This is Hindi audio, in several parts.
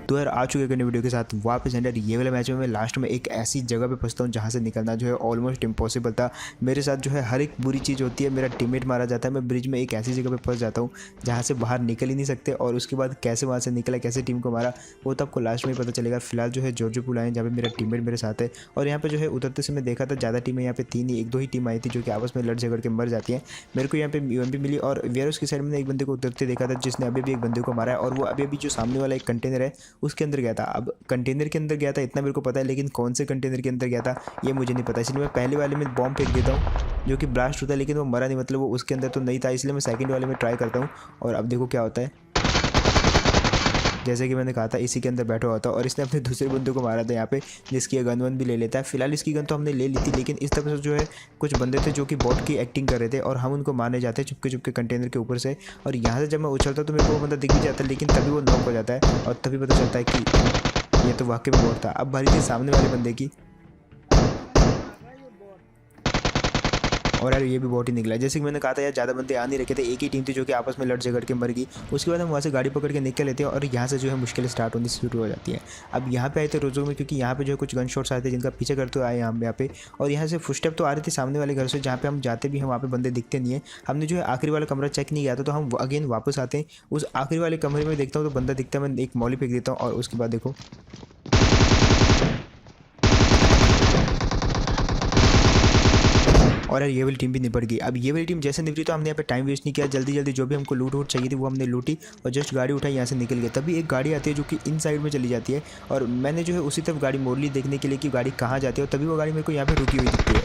तो यार आ चुके हैं वीडियो के साथ वापस एंड ये वाला मैच में मैं लास्ट में एक ऐसी जगह पे फंसता हूँ जहाँ से निकलना जो है ऑलमोस्ट इम्पॉसिबल था। मेरे साथ जो है हर एक बुरी चीज़ होती है, मेरा टीममेट मारा जाता है, मैं ब्रिज में एक ऐसी जगह पे फंस जाता हूँ जहाँ से बाहर निकल ही नहीं सकते। और उसके बाद कैसे वहाँ से निकला, कैसे टीम को मारा, वो तो आपको लास्ट में ही पता चलेगा। फिलहाल जो है जॉर्जो पूल आए जहाँ पे मेरा टीममेट मेरे साथ है। और यहाँ पे जो है उतरते समय देखा था ज़्यादा टीमें यहाँ पे तीन ही, एक दो ही टीम आई थी जो कि आपस में लड़ झगड़ के मर जाती है। मेरे को यहाँ पे यूएमपी मिली और वेयरहाउस की साइड में एक बंदे को उतरते देखा था जिसने अभी भी एक बंदे को मारा है। और वो अभी अभी जो सामने वाला एक कंटेनर है उसके अंदर गया था। अब कंटेनर के अंदर गया था इतना मेरे को पता है, लेकिन कौन से कंटेनर के अंदर गया था ये मुझे नहीं पता। इसलिए मैं पहले वाले में बॉम्ब फेंक देता हूँ जो कि ब्लास्ट होता है, लेकिन वो मरा नहीं, मतलब वो उसके अंदर तो नहीं था। इसलिए मैं सेकंड वाले में ट्राई करता हूँ और अब देखो क्या होता है। जैसे कि मैंने कहा था इसी के अंदर बैठा हुआ था और इसने अपने दूसरे बंदे को मारा था यहाँ पे, जिसकी गन वन भी ले लेता है। फिलहाल इसकी गन तो हमने ले ली थी, लेकिन इस तरफ से जो है कुछ बंदे थे जो कि बॉट की एक्टिंग कर रहे थे और हम उनको मारने जाते हैं चुपके चुपके कंटेनर के ऊपर से। और यहाँ से जब मैं उछलता तो मेरे को वो बंदा दिख भी जाता है, लेकिन तभी वो नॉक हो जाता है और तभी पता चलता है कि ये तो वाकई में बॉट था। अब बारी थी सामने वाले बंदे की और यार ये भी बहुत ही निकला। जैसे कि मैंने कहा था यार ज़्यादा बंदे आ नहीं रखे थे, एक ही टीम थी जो कि आपस में लड़ झगड़ के मर गई। उसके बाद हम वहाँ से गाड़ी पकड़ के निकल लेते हैं और यहाँ से जो है मुश्किलें स्टार्ट होनी शुरू हो जाती हैं। अब यहाँ पे आए थे रोजो में, क्योंकि यहाँ पे जो है कुछ गन शॉट्स आए थे जिनका पीछे करते आए यहाँ पे। और यहाँ से फुटस्टेप तो आ रही थी सामने वाले घर से, जहाँ पे हम जाते भी हैं वहाँ पे बंदे दिखते नहीं है। हमने जो है आखिरी वाला कमरा चेक नहीं किया था, तो हम अगेन वापस आते हैं। उस आखिरी वाले कमरे में देखता हूँ तो बंदा दिखता है, मैं एक मौली फेंक देता हूँ और उसके बाद देखो और यार ये वाली टीम भी निपट गई। अब ये वाली टीम जैसे निपटी तो हमने यहाँ पे टाइम वेस्ट नहीं किया, जल्दी जल्दी जो भी हमको लूट वूट चाहिए थी वो हमने लूटी और जस्ट गाड़ी उठाई यहाँ से निकल गए। तभी एक गाड़ी आती है जो कि इन साइड में चली जाती है और मैंने जो है उसी तरफ गाड़ी मोड़ ली देखने के लिए कि गाड़ी कहाँ जाती है। और तभी वो गाड़ी मेरे को यहाँ पे रुकी हुई दिखती है।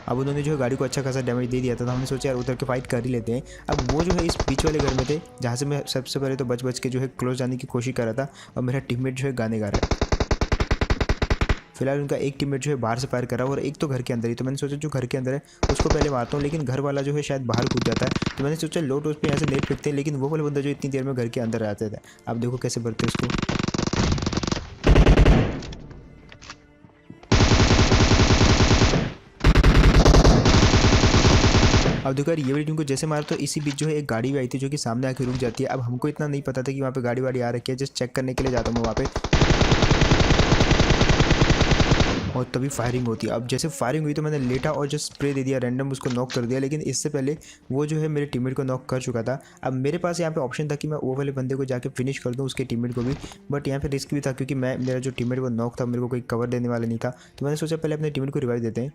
अब उन्होंने जो है गाड़ी को अच्छा खासा डैमेज दे दिया था, तो हमने सोचा यार उतर के फाइट कर ही लेते हैं। अब वो जो है इस बीच वाले घर में थे जहाँ से मैं सबसे पहले तो बच के जो है क्लोज जाने की कोशिश कर रहा था और मेरा टीममेट जो है गाने गा रहा है। फिलहाल उनका एक टीममेट जो है बाहर से फायर कर रहा है और एक तो घर के अंदर ही। तो मैंने सोचा जो घर के अंदर है उसको पहले मारता हूँ, लेकिन घर वाला जो है शायद बाहर कूद जाता है। तो मैंने सोचा लोट उस पर यहाँ से नेट फेंकते हैं, लेकिन वो वाला बंदा जो इतनी देर में घर के अंदर आता था। अब देखो कैसे भरते उसको। अब देखो यार ये वाली टीम को जैसे मारा तो इसी बीच जो है एक गाड़ी भी आई थी जो कि सामने आके रुक जाती है। अब हमको इतना नहीं पता था कि वहाँ पे गाड़ी वाड़ी आ रखी है, जस्ट चेक करने के लिए जाता हूँ मैं वहाँ पे और तभी फायरिंग होती है। अब जैसे फायरिंग हुई तो मैंने लेटा और जस्ट स्प्रे दे दिया, रैंडम उसको नॉक कर दिया, लेकिन इससे पहले वो जो है मेरे टीममेट को नॉक कर चुका था। अब मेरे पास यहाँ पे ऑप्शन था कि मैं वो वाले बंदे को जाके फिनिश कर दूँ, उसके टीममेट को भी, बट यहाँ पे रिस्क भी था क्योंकि मेरा जो टीममेट वो नॉक था, मेरे को कोई कवर देने वाला नहीं था। तो मैंने सोचा पहले अपने टीममेट को रिवाइव देते हैं।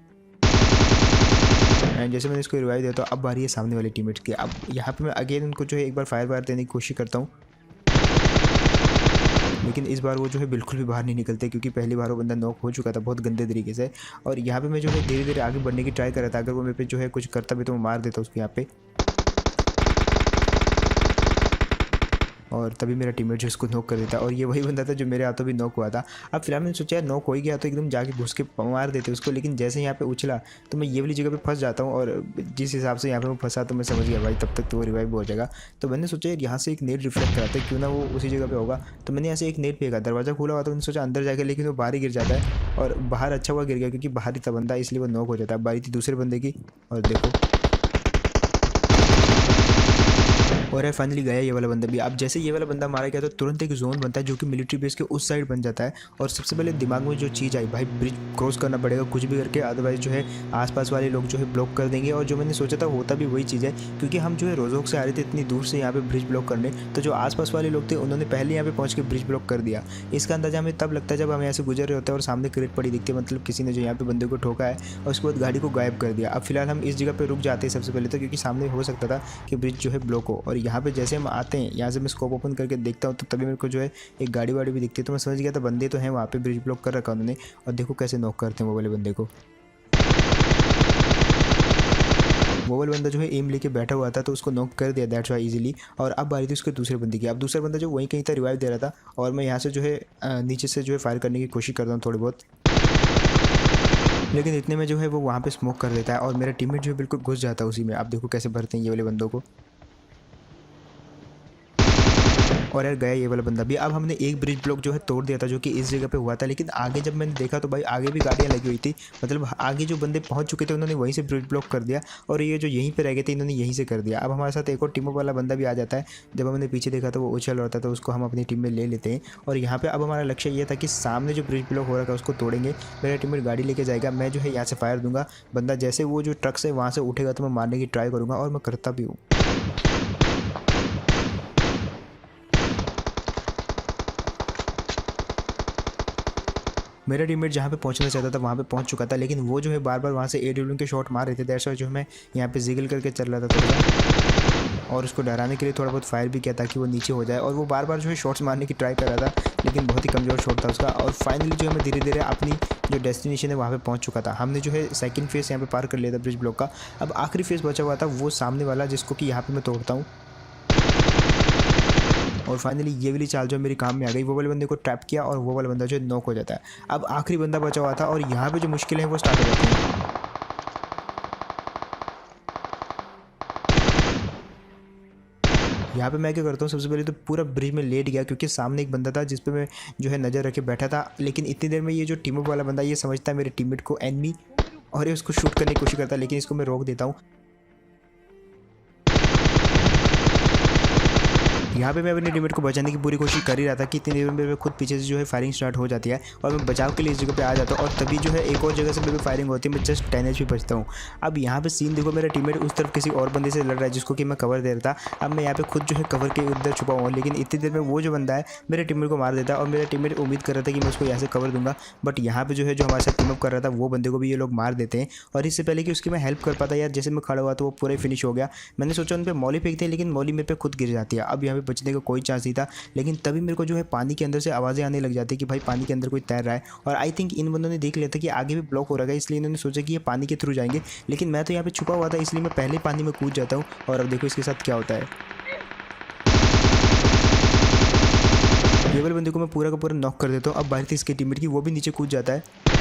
एंड जैसे मैंने इसको रिवाइव देता हूँ अब बारी है सामने वाले टीममेट की। अब यहाँ पे मैं अगेन उनको जो है एक बार फायर देने की कोशिश करता हूँ, लेकिन इस बार वो जो है बिल्कुल भी बाहर नहीं निकलते क्योंकि पहली बार वो बंदा नॉक हो चुका था बहुत गंदे तरीके से। और यहाँ पे मैं जो है धीरे धीरे आगे बढ़ने की ट्राई कर रहा था, अगर वो मेरे पे जो है कुछ करता भी तो मैं मार देता उसको यहाँ पे। और तभी मेरा टीममेट जो इसको नॉक कर देता और ये वही बंदा था जो मेरे हाथों भी नॉक हुआ था। अब फिलहाल मैंने सोचा नॉक हो ही गया तो एकदम जाके घुस के मार देते उसको, लेकिन जैसे यहाँ पे उछला तो मैं ये वाली जगह पे फंस जाता हूँ और जिस हिसाब से यहाँ पे मैं फंसा तो मैं समझ गया भाई तब तक तो वो रिवाइव हो जाएगा। तो मैंने सोचा यार यहाँ से एक नेट रिफ्लेक्ट कराते क्यों ना वो उसी जगह पर होगा। तो मैंने यहाँ से एक नेट फेंका, दरवाज़ा खुला हुआ तो मैंने सोचा अंदर जाके, लेकिन वो बाहर ही गिर जाता है और बाहर अच्छा हुआ गिर गया क्योंकि बाहर ही था बंदा, इसलिए वो नॉक हो जाता है। बारी थी दूसरे बंदे की और देखो और यार फाइनली गया ये वाला बंदा भी। अब जैसे ये वाला बंदा मारा गया तो तुरंत एक जोन बनता है जो कि मिलिट्री बेस के उस साइड बन जाता है। और सबसे पहले दिमाग में जो चीज़ आई भाई ब्रिज क्रॉस करना पड़ेगा कुछ भी करके, अदरवाइज जो है आसपास वाले लोग जो है ब्लॉक कर देंगे। और जो मैंने सोचा था होता भी वही चीज़ है क्योंकि हम जो है रोजोक से आ रहे थे इतनी दूर से यहाँ पे ब्रिज ब्लॉक करने, तो जो आसपास वाले लोग थे उन्होंने पहले यहाँ पे पहुँच के ब्रिज ब्लॉक कर दिया। इसका अंदाजा हमें तब लगता है जब हम यहाँ से गुजर रहे होते हैं और सामने क्रेट पड़ी दिखती है, मतलब किसी ने जो यहाँ पे बंदे को ठोका है और उसके बाद गाड़ी को गायब कर दिया। अब फिलहाल हम इस जगह पर रुक जाते हैं सबसे पहले तो, क्योंकि सामने हो सकता था कि ब्रिज जो है ब्लॉक हो। और यहाँ पर जैसे हम आते हैं यहाँ से मैं स्कोप ओपन करके देखता हूँ तो तभी मेरे को जो है एक गाड़ी वाड़ी भी दिखती है। तो मैं समझ गया था बंदे तो हैं वहाँ पे, ब्रिज ब्लॉक कर रखा उन्होंने। और देखो कैसे नॉक करते हैं वो वाले बंदे को। वो वाला बंदा जो है एम लेके बैठा हुआ था तो उसको नॉक कर दिया दैट्स वाई इजीली। और अब बारी थी उसके दूसरे बंदे की। अब दूसरा बंदा जो वहीं कहीं था रिवाइव दे रहा था और मैं यहाँ से जो है नीचे से जो है फायर करने की कोशिश करता हूँ थोड़ी बहुत, लेकिन इतने में जो है वो वहाँ पे स्मोक कर देता है और मेरा टीममेट जो है बिल्कुल घुस जाता है उसी में। आप देखो कैसे भरते हैं ये वाले बंदों को। और यार गया ये वाला बंदा भी। अब हमने एक ब्रिज ब्लॉक जो है तोड़ दिया था जो कि इस जगह पे हुआ था, लेकिन आगे जब मैंने देखा तो भाई आगे भी गाड़ियाँ लगी हुई थी, मतलब आगे जो बंदे पहुंच चुके थे उन्होंने वहीं से ब्रिज ब्लॉक कर दिया और ये जो यहीं पे रह गए थे इन्होंने यहीं से कर दिया। अब हमारे साथ एक और टीम वाला बंदा भी आ जाता है। जब हमने पीछे देखा तो वो उछल रहा था, तो उसको हम अपनी टीम में ले लेते हैं। और यहाँ पे अब हमारा लक्ष्य ये था कि सामने जो ब्रिज ब्लॉक हो रहा था उसको तोड़ेंगे। मेरा टीममेट गाड़ी लेके जाएगा, मैं जो है यहाँ से फायर दूंगा। बंदा जैसे वो जो ट्रक से वहाँ से उठेगा तो मैं मारने की ट्राई करूँगा और मैं करता भी हूँ। मेरा टीममेट जहाँ पे पहुँचना चाहता था वहाँ पे पहुँच चुका था, लेकिन वो जो है बार बार वहाँ से AW के शॉट मार रहे थे। दैट्स व्हाई जो मैं यहाँ पे जिगल करके चल रहा था थोड़ा, और उसको डराने के लिए थोड़ा बहुत फायर भी किया ताकि वो नीचे हो जाए। और वो बार बार जो है शॉट्स मारने की ट्राई कर रहा था, लेकिन बहुत ही कमज़ोर शॉट था उसका। और फाइनली जो है मैं धीरे धीरे अपनी जो डेस्टिनेशन है वहाँ पे पहुँच चुका था। हमने जो है सेकंड फेज़ यहाँ पे पार कर लिया था ब्रिज ब्लॉक का। अब आखिरी फेज़ बचा हुआ था वो सामने वाला, जिसको कि यहाँ पे मैं तोड़ता हूँ। और फाइनली ये वाली चाल जो मेरी काम में आ गई, वो वाले बंदे को ट्रैप किया और वो वाला बंदा जो है नॉक हो जाता है। अब आखिरी बंदा बचा हुआ था और यहाँ पे जो मुश्किलें हैं वो स्टार्ट हो जाती हैं। यहाँ पे मैं क्या करता हूँ, सबसे पहले तो पूरा ब्रिज में लेट गया क्योंकि सामने एक बंदा था जिस पे मैं जो है नज़र रखे बैठा था। लेकिन इतनी देर में ये जो टीम अप वाला बंदा ये समझता है मेरे टीममेट को एनिमी और ये उसको शूट करने की कोशिश करता है, लेकिन इसको मैं रोक देता हूँ। यहाँ पे मैं अपने टीममेट को बचाने की पूरी कोशिश कर ही रहा था कि इतनी देर में मेरे खुद पीछे से जो है फायरिंग स्टार्ट हो जाती है और मैं बचाव के लिए इस जगह पे आ जाता हूँ। और तभी जो है एक और जगह से मेरे फायरिंग होती है, मैं जस्ट 10 HP बचता हूँ। अब यहाँ पे सीन देखो, मेरा टीममेट उस तरफ किसी और बंदे से लड़ रहा है जिसको कि मैं कवर दे रहा था। अब मैं यहाँ पे खुद जो है कवर के उधर छुपा हुआ हूँ, लेकिन इतनी देर में वो जो बंदा है मेरे टीममेट को मार देता है और मेरा टीममेट उम्मीद कर रहा था कि मैं उसको यहाँ से कवर दूंगा। बट यहाँ पे जो है जो हमारे साथ टीम अप कर रहा था वो बंदे को भी ये लोग मार देते हैं। और इससे पहले कि उसकी मैं हेल्प कर पाता यार, जैसे मैं खड़ा हुआ तो वो पूरा फिनिश हो गया। मैंने सोचा उन पर मौली फेंकते हैं, लेकिन मौली मेरे पे खुद गिर जाती है। अब यहाँ पे बचने का कोई चांस नहीं था, लेकिन तभी मेरे को जो है पानी के अंदर से आवाज़ें आने लग जाती है कि भाई पानी के अंदर कोई तैर रहा है। और आई थिंक इन बंदों ने देख लिया था कि आगे भी ब्लॉक हो रहा है, इसलिए इन्होंने सोचा कि ये पानी के थ्रू जाएंगे। लेकिन मैं तो यहाँ पे छुपा हुआ था, इसलिए मैं पहले ही पानी में कूद जाता हूँ। और अब देखो इसके साथ क्या होता है। ये वाले बंदे को मैं पूरा का पूरा नॉक कर देता हूँ। अब बारी थी इसके टीममेट की, वो भी नीचे कूद जाता है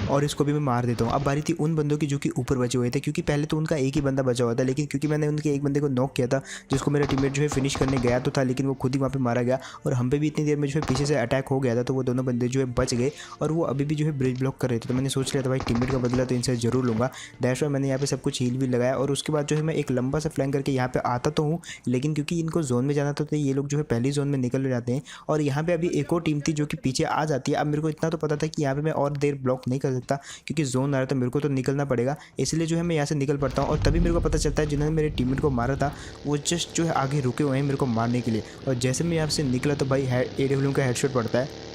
और इसको भी मैं मार देता हूँ। अब बारी थी उन बंदों की जो कि ऊपर बचे हुए थे, क्योंकि पहले तो उनका एक ही बंदा बचा हुआ था, लेकिन क्योंकि मैंने उनके एक बंदे को नॉक किया था जिसको मेरा टीममेट जो है फिनिश करने गया तो था, लेकिन वो खुद ही वहाँ पे मारा गया। और हम पे भी इतनी देर में जो है पीछे से अटैक हो गया था, तो वो दोनों बंदे जो है बच गए और वो अभी भी जो है ब्रिज ब्लॉक कर रहे थे। तो मैंने सोच लिया था भाई टीममेट का बदला तो इनसे जरूर लूँगा। दैट्स व्हाई मैंने यहाँ पे सब कुछ हील भी लगाया और उसके बाद जो है मैं एक लंबा सा फ्लैंक करके यहाँ पे आता तो हूँ, लेकिन क्योंकि इनको जोन में जाना था तो ये लोग जो है पहली जोन में निकल जाते हैं। और यहाँ पे अभी एक और टीम थी जो कि पीछे आ जाती है। अब मेरे को इतना तो पता था कि यहाँ पे मैं और देर ब्लॉक नहीं कर सकता क्योंकि जोन आ रहा था, मेरे को तो निकलना पड़ेगा, इसलिए जो है मैं यहाँ से निकल पड़ता हूँ। और तभी मेरे को पता चलता है जिन्होंने मेरे टीममेट को मारा था वो जस्ट जो है आगे रुके हुए हैं मेरे को मारने के लिए। और जैसे मैं यहाँ से निकला तो भाई AW का हेडशॉट पड़ता है।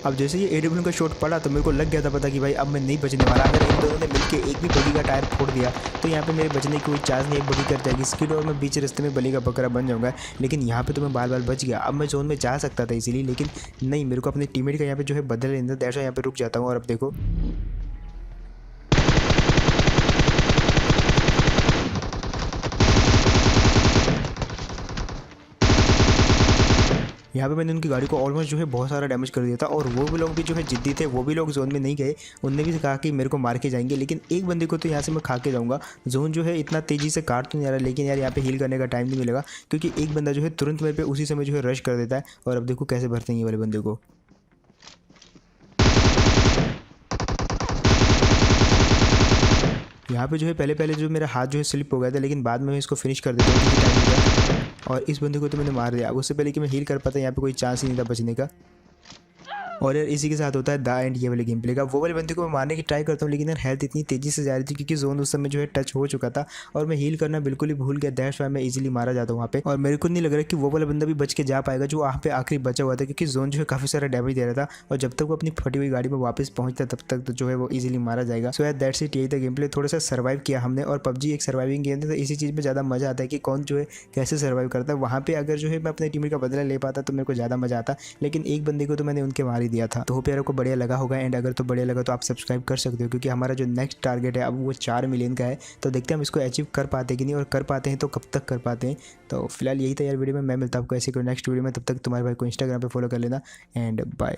अब जैसे ये AW का शॉट पड़ा तो मेरे को लग गया था पता कि भाई अब मैं नहीं बचने वाला। अगर इन दोनों ने मिलकर एक भी बगी का टायर फोड़ दिया तो यहाँ पे मेरे बचने की कोई चांस नहीं, एक बगी कर जाएगी स्किड और मैं बीच रास्ते में बली का बकरा बन जाऊँगा। लेकिन यहाँ पे तो मैं बार बार बच गया। अब मैं जोन में जा सकता था इसीलिए, लेकिन नहीं, मेरे को अपने टीममेट का यहाँ पे जो है बदल लेना था। दैट्स व्हाई यहाँ पे रुक जाता हूँ। और अब देखो यहाँ पे मैंने उनकी गाड़ी को ऑलमोस्ट जो है बहुत सारा डैमेज कर दिया था। और वो भी लोग भी जो है जिद्दी थे, वो भी लोग जोन में नहीं गए। उनने भी कहा कि मेरे को मार के जाएंगे, लेकिन एक बंदे को तो यहाँ से मैं खा के जाऊँगा। जोन जो है इतना तेज़ी से काट तो नहीं आ रहा, लेकिन यार यहाँ पे हील करने का टाइम नहीं मिलेगा क्योंकि एक बंदा जो है तुरंत मेरे पे उसी समय जो है रश कर देता है। और अब देखो कैसे भरते हैं ये वाले बंदे को। यहाँ पे जो है पहले पहले जो मेरा हाथ जो है स्लिप हो गया था, लेकिन बाद में मैं इसको फिनिश कर देता हूँ टाइम मिला। और इस बंदे को तो मैंने मार दिया। अब उससे पहले कि मैं हील कर पाता यहाँ पे कोई चांस ही नहीं था बचने का। और यार इसी के साथ होता है द एंड ये वाले गेम प्ले का। वो वाले बंदे को मैं मारने की ट्राई करता हूँ, लेकिन यार हेल्थ इतनी तेज़ी से जा रही थी क्योंकि जोन उस समय जो है टच हो चुका था और मैं हील करना बिल्कुल ही भूल गया। दैट्स व्हाई मैं इजीली मारा जाता हूँ वहाँ पे। और मेरे को नहीं लग रहा कि वो वाला बंदा भी बच के जा पाएगा जो वहाँ पे आखिरी बचा हुआ था, क्योंकि जोन जो है काफ़ी सारा डैमेज दे रहा था और जब तक वो अपनी फटी हुई गाड़ी में वापस पहुँचता तब तक तो जो है वो ईजिली मारा जाएगा। सो यार दैट्स इट, यही था गेम प्ले। थोड़ा सा सर्वाइव किया हमने और पबजी एक सर्वाइविंग गेम था, तो इसी चीज़ में ज़्यादा मज़ा आता है कि कौन जो है कैसे सर्वाइव करता है। वहाँ पे अगर जो है मैं अपने टीममेट का बदला ले पाता तो मेरे को ज़्यादा मज़ा आता, लेकिन एक बंदे को तो मैंने उनके मार ही दिया था। तो होप यार को बढ़िया लगा होगा। एंड अगर तो बढ़िया लगा तो आप सब्सक्राइब कर सकते हो, क्योंकि हमारा जो नेक्स्ट टारगेट है अब वो 4 मिलियन का है। तो देखते हैं हम इसको अचीव कर पाते कि नहीं, और कर पाते हैं तो कब तक कर पाते हैं। तो फिलहाल यही था यार वीडियो में। मैं मिलता हूँ आपको ऐसे कोई नेक्स्ट वीडियो में। तब तक तुम्हारे भाई को इंस्टाग्राम पे फॉलो कर लेना। And bye.